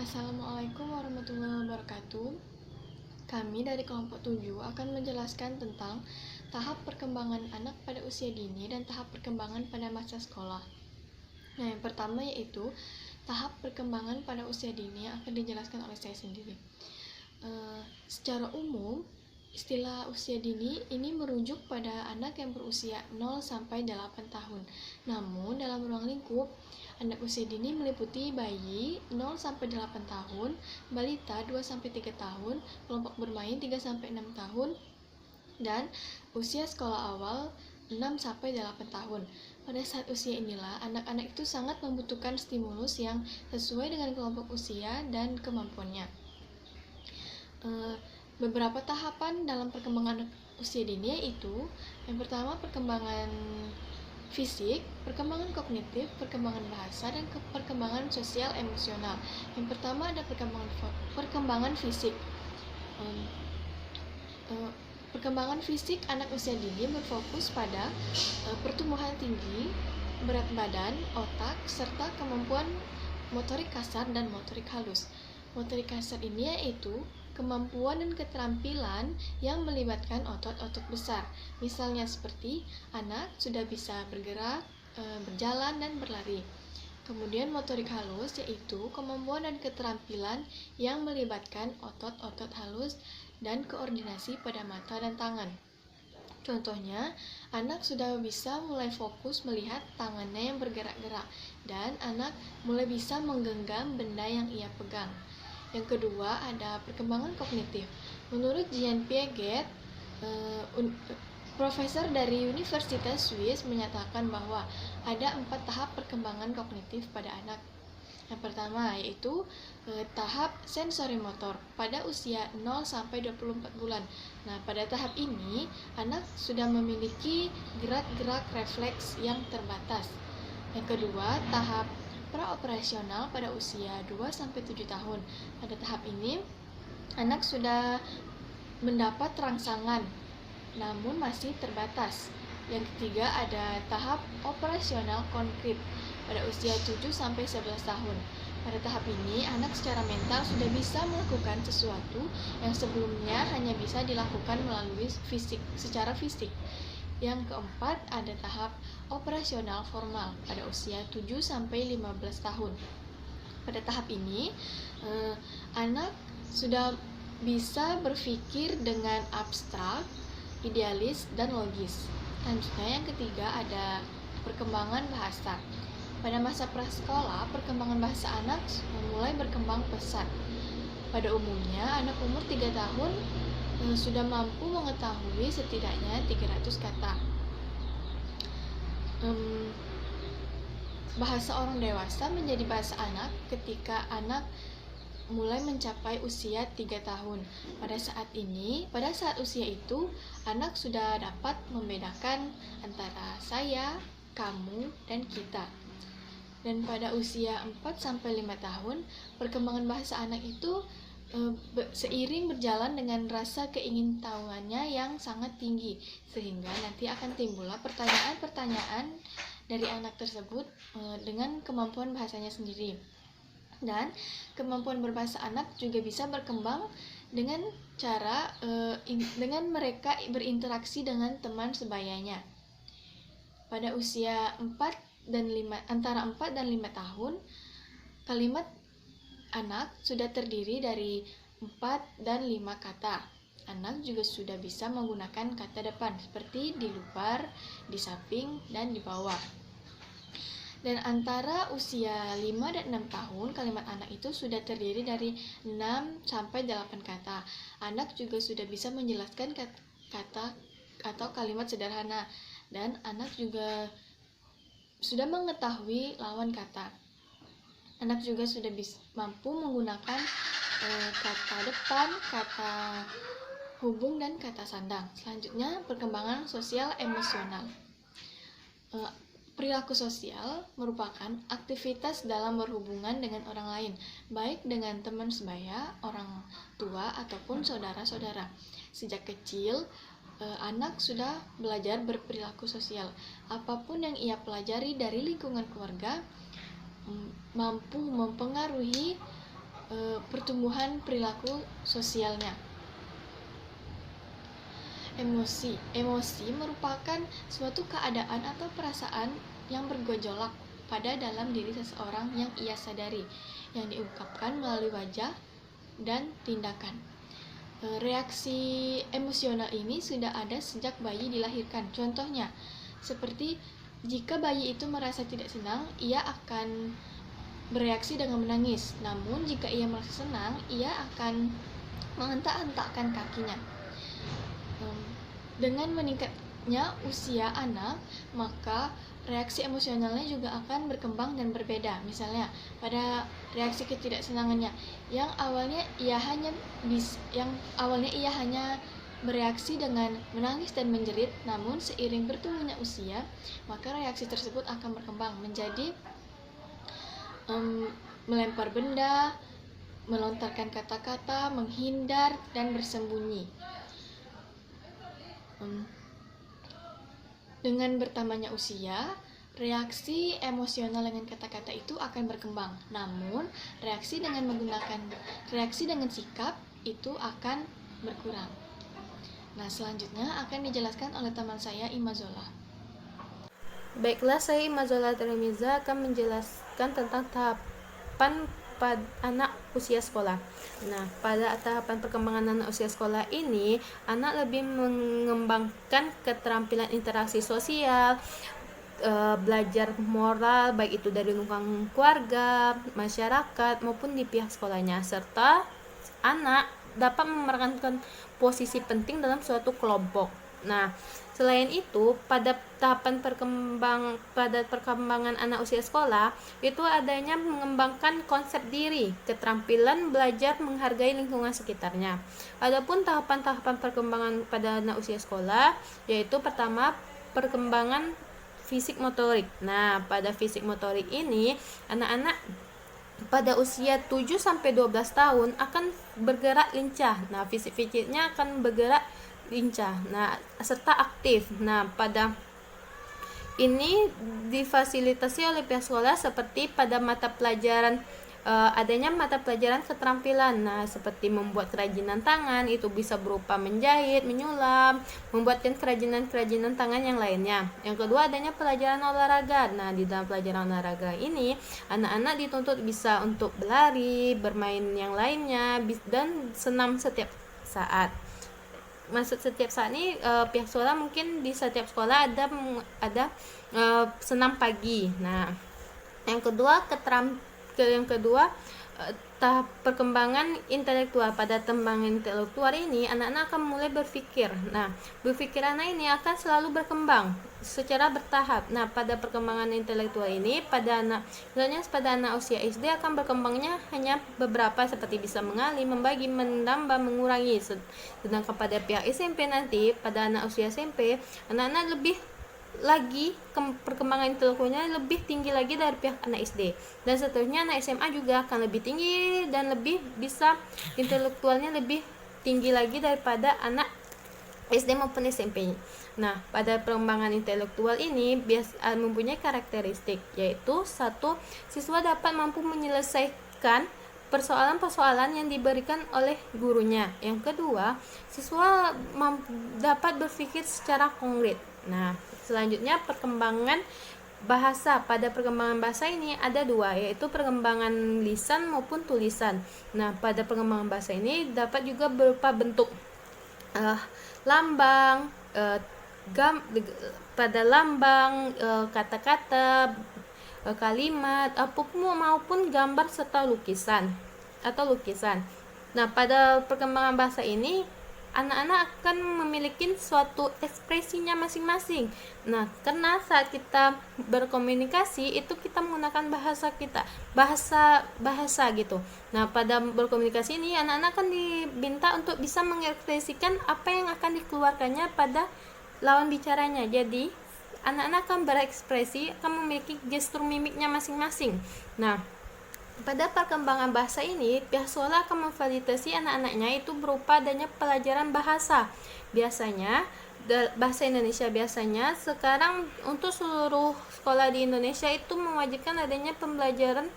Assalamualaikum warahmatullahi wabarakatuh. Kami dari kelompok 7 akan menjelaskan tentang tahap perkembangan anak pada usia dini dan tahap perkembangan pada masa sekolah. Nah, yang pertama yaitu tahap perkembangan pada usia dini yang akan dijelaskan oleh saya sendiri. Secara umum, istilah usia dini ini merujuk pada anak yang berusia 0 sampai 8 tahun. Namun, dalam ruang lingkup, anak usia dini meliputi bayi 0 sampai 8 tahun, balita 2 sampai 3 tahun, kelompok bermain 3 sampai 6 tahun, dan usia sekolah awal 6 sampai 8 tahun. Pada saat usia inilah anak-anak itu sangat membutuhkan stimulus yang sesuai dengan kelompok usia dan kemampuannya. Beberapa tahapan dalam perkembangan usia dini yaitu yang pertama perkembangan fisik, perkembangan kognitif, perkembangan bahasa, dan perkembangan sosial emosional. Yang pertama ada perkembangan fisik. Perkembangan fisik anak usia dini berfokus pada pertumbuhan tinggi, berat badan, otak, serta kemampuan motorik kasar dan motorik halus. Motorik kasar ini yaitu kemampuan dan keterampilan yang melibatkan otot-otot besar. Misalnya seperti anak sudah bisa bergerak, berjalan, dan berlari. Kemudian motorik halus yaitu kemampuan dan keterampilan yang melibatkan otot-otot halus dan koordinasi pada mata dan tangan. Contohnya, anak sudah bisa mulai fokus melihat tangannya yang bergerak-gerak, dan anak mulai bisa menggenggam benda yang ia pegang. Yang kedua, ada perkembangan kognitif. Menurut Jean Piaget, profesor dari Universitas Swiss menyatakan bahwa ada 4 tahap perkembangan kognitif pada anak. Yang pertama yaitu tahap sensori motor pada usia 0 sampai 24 bulan. Nah, pada tahap ini anak sudah memiliki gerak-gerak refleks yang terbatas. Yang kedua, tahap praoperasional pada usia 2 sampai 7 tahun. Pada tahap ini anak sudah mendapat rangsangan namun masih terbatas. Yang ketiga ada tahap operasional konkret pada usia 7 sampai 11 tahun. Pada tahap ini anak secara mental sudah bisa melakukan sesuatu yang sebelumnya hanya bisa dilakukan melalui secara fisik. Yang keempat ada tahap operasional formal pada usia 7 sampai 15 tahun. Pada tahap ini anak sudah bisa berpikir dengan abstrak, idealis, dan logis. Selanjutnya yang ketiga ada perkembangan bahasa. Pada masa prasekolah, perkembangan bahasa anak mulai berkembang pesat. Pada umumnya, anak umur 3 tahun sudah mampu mengetahui setidaknya 300 kata. Bahasa orang dewasa menjadi bahasa anak ketika anak mulai mencapai usia 3 tahun. Pada saat usia itu, anak sudah dapat membedakan antara saya, kamu, dan kita. Dan pada usia 4-5 tahun, perkembangan bahasa anak itu seiring berjalan dengan rasa keingintahuannya yang sangat tinggi, sehingga nanti akan timbullah pertanyaan-pertanyaan dari anak tersebut dengan kemampuan bahasanya sendiri. Dan kemampuan berbahasa anak juga bisa berkembang dengan cara dengan mereka berinteraksi dengan teman sebayanya. Pada usia antara 4 dan 5 tahun, kalimat anak sudah terdiri dari 4 dan 5 kata. Anak juga sudah bisa menggunakan kata depan seperti di luar, di samping, dan di bawah. Dan antara usia 5 dan 6 tahun, kalimat anak itu sudah terdiri dari 6 sampai 8 kata. Anak juga sudah bisa menjelaskan kata atau kalimat sederhana, dan anak juga sudah mengetahui lawan kata. Anak juga sudah mampu menggunakan kata depan, kata hubung, dan kata sandang. Selanjutnya, perkembangan sosial emosional. Perilaku sosial merupakan aktivitas dalam berhubungan dengan orang lain, baik dengan teman sebaya, orang tua, ataupun saudara-saudara. Sejak kecil, anak sudah belajar berperilaku sosial. Apapun yang ia pelajari dari lingkungan keluarga mampu mempengaruhi pertumbuhan perilaku sosialnya. Emosi merupakan suatu keadaan atau perasaan yang bergejolak pada dalam diri seseorang yang ia sadari, yang diungkapkan melalui wajah dan tindakan. Reaksi emosional ini sudah ada sejak bayi dilahirkan. Contohnya, seperti jika bayi itu merasa tidak senang, ia akan bereaksi dengan menangis. Namun jika ia merasa senang, ia akan menghentak-hentakkan kakinya. Dengan meningkatnya usia anak, maka reaksi emosionalnya juga akan berkembang dan berbeda. Misalnya, pada reaksi ketidaksenangannya, yang awalnya ia hanya bereaksi dengan menangis dan menjerit, namun seiring bertumbuhnya usia, maka reaksi tersebut akan berkembang menjadi melempar benda, melontarkan kata-kata, menghindar, dan bersembunyi. Dengan bertambahnya usia, reaksi emosional dengan kata-kata itu akan berkembang. Namun, reaksi dengan sikap itu akan berkurang. Nah, selanjutnya akan dijelaskan oleh teman saya, Imazola. Baiklah, saya Imazola Tremiza akan menjelaskan tentang tahapan pada anak usia sekolah. Nah, pada tahapan perkembangan anak usia sekolah ini, anak lebih mengembangkan keterampilan interaksi sosial, belajar moral, baik itu dari lingkungan keluarga, masyarakat, maupun di pihak sekolahnya, serta anak dapat memerankan posisi penting dalam suatu kelompok. Nah, selain itu, pada tahapan perkembangan anak usia sekolah, itu adanya mengembangkan konsep diri, keterampilan belajar menghargai lingkungan sekitarnya. Adapun tahapan-tahapan perkembangan pada anak usia sekolah, yaitu pertama, perkembangan fisik motorik. Nah, pada fisik motorik ini, anak-anak pada usia 7-12 tahun akan bergerak lincah. Nah, fisik-fisiknya akan bergerak lincah, serta aktif. Nah, pada ini difasilitasi oleh pihak sekolah seperti pada mata pelajaran adanya mata pelajaran keterampilan. Nah, seperti membuat kerajinan tangan, itu bisa berupa menjahit, menyulam, membuatkan kerajinan tangan yang lainnya. Yang kedua, adanya pelajaran olahraga. Nah, di dalam pelajaran olahraga ini, anak-anak dituntut bisa untuk berlari, bermain yang lainnya, dan senam setiap saat. Maksud setiap saat ini, pihak sekolah mungkin di setiap sekolah ada senam pagi. Nah, yang kedua tahap perkembangan intelektual. Pada perkembangan intelektual ini, anak-anak akan mulai berpikir. Nah, berpikir anak ini akan selalu berkembang secara bertahap. Nah, pada perkembangan intelektual ini, pada anak usia SD akan berkembangnya hanya beberapa, seperti bisa mengalih, membagi, menambah, mengurangi. Sedangkan pada pihak SMP nanti, pada anak usia SMP, anak-anak lebih lagi perkembangan intelektualnya lebih tinggi lagi dari pihak anak SD, dan seterusnya anak SMA juga akan lebih tinggi dan lebih bisa intelektualnya lebih tinggi lagi daripada anak SD maupun SMP. Nah, pada perkembangan intelektual ini mempunyai karakteristik, yaitu satu, siswa dapat mampu menyelesaikan persoalan-persoalan yang diberikan oleh gurunya. Yang kedua, siswa dapat berpikir secara konkret. Nah, selanjutnya perkembangan bahasa. Pada perkembangan bahasa ini ada dua, yaitu perkembangan lisan maupun tulisan. Nah, pada perkembangan bahasa ini dapat juga berupa bentuk lambang, pada lambang, kata-kata, kalimat, maupun gambar serta lukisan. Nah, pada perkembangan bahasa ini, anak-anak akan memiliki suatu ekspresinya masing-masing. Nah, karena saat kita berkomunikasi itu kita menggunakan bahasa gitu. Nah, pada berkomunikasi ini anak-anak akan diminta untuk bisa mengekspresikan apa yang akan dikeluarkannya pada lawan bicaranya. Jadi, anak-anak akan berekspresi, akan memiliki gestur mimiknya masing-masing. Nah, pada perkembangan bahasa ini, pihak sekolah akan memfasilitasi anak-anaknya itu berupa adanya pelajaran bahasa. Biasanya, bahasa Indonesia sekarang untuk seluruh sekolah di Indonesia itu mewajibkan adanya pembelajaran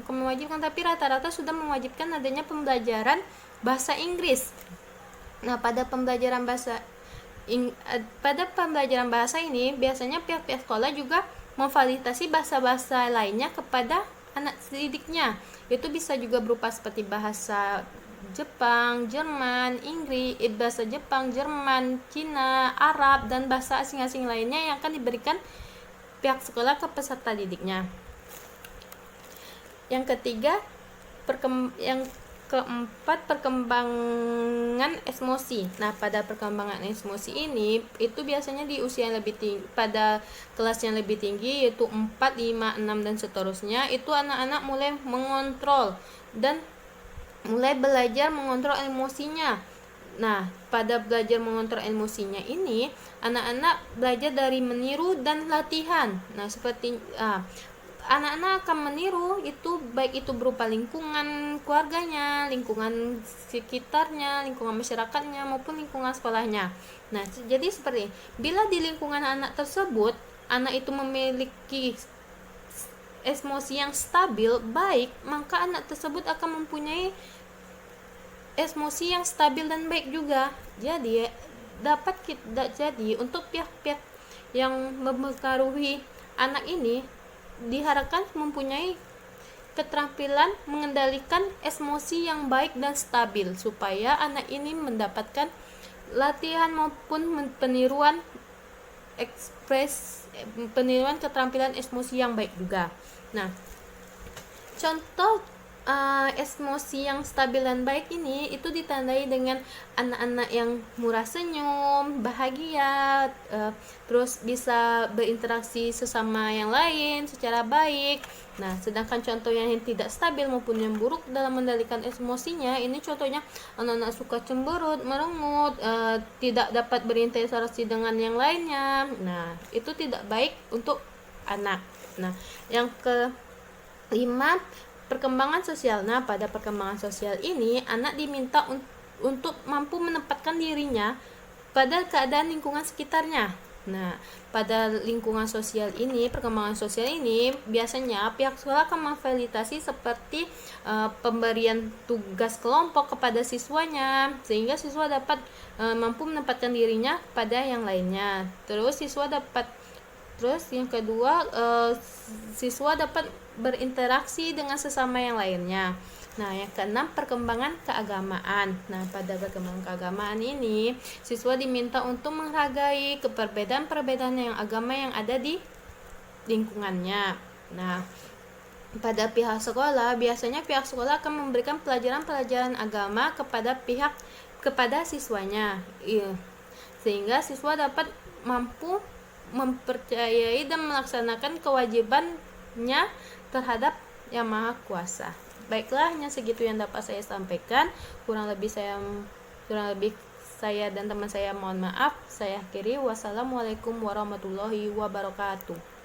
bukan mewajibkan, tapi rata-rata sudah mewajibkan adanya pembelajaran bahasa Inggris. Nah, pada pembelajaran bahasa ini biasanya pihak-pihak sekolah juga memfasilitasi bahasa-bahasa lainnya kepada anak didiknya. Itu bisa juga berupa seperti bahasa Jepang, Jerman, Inggris, bahasa Jepang, Jerman, Cina, Arab, dan bahasa asing-asing lainnya yang akan diberikan pihak sekolah ke peserta didiknya. Yang ketiga, yang keempat, perkembangan emosi. Nah, pada perkembangan emosi ini itu biasanya di usia yang lebih tinggi, pada kelas yang lebih tinggi yaitu 4, 5, 6 dan seterusnya, itu anak-anak mulai mengontrol dan mulai belajar mengontrol emosinya. Nah, pada belajar mengontrol emosinya ini, anak-anak belajar dari meniru dan latihan. Nah, seperti anak-anak akan meniru itu, baik itu berupa lingkungan keluarganya, lingkungan sekitarnya, lingkungan masyarakatnya, maupun lingkungan sekolahnya. Nah, jadi seperti bila di lingkungan anak tersebut, anak itu memiliki emosi yang stabil, baik, maka anak tersebut akan mempunyai emosi yang stabil dan baik juga. Jadi jadi untuk pihak-pihak yang mempengaruhi anak ini diharapkan mempunyai keterampilan mengendalikan emosi yang baik dan stabil supaya anak ini mendapatkan latihan maupun peniruan keterampilan emosi yang baik juga. Nah, contoh emosi yang stabil dan baik ini itu ditandai dengan anak-anak yang murah senyum, bahagia, terus bisa berinteraksi sesama yang lain secara baik. Nah, sedangkan contoh yang tidak stabil maupun yang buruk dalam mengendalikan emosinya, ini contohnya anak-anak suka cemberut, merengut, tidak dapat berinteraksi dengan yang lainnya. Nah, itu tidak baik untuk anak. Nah, yang kelima, perkembangan sosial. Nah, pada perkembangan sosial ini anak diminta untuk mampu menempatkan dirinya pada keadaan lingkungan sekitarnya. Nah, pada lingkungan sosial ini, perkembangan sosial ini biasanya pihak sekolah akan memfasilitasi seperti pemberian tugas kelompok kepada siswanya sehingga siswa dapat mampu menempatkan dirinya pada yang lainnya. Terus yang kedua, siswa dapat berinteraksi dengan sesama yang lainnya. Nah, yang keenam, perkembangan keagamaan. Nah, pada perkembangan keagamaan ini, siswa diminta untuk menghargai perbedaan-perbedaan yang agama yang ada di lingkungannya. Nah, pada pihak sekolah, biasanya pihak sekolah akan memberikan pelajaran-pelajaran agama kepada siswanya, sehingga siswa dapat mampu mempercayai dan melaksanakan kewajibannya terhadap Yang Maha Kuasa. Baiklah, hanya segitu yang dapat saya sampaikan. Kurang lebih saya dan teman saya mohon maaf. Saya akhiri. Wassalamualaikum warahmatullahi wabarakatuh.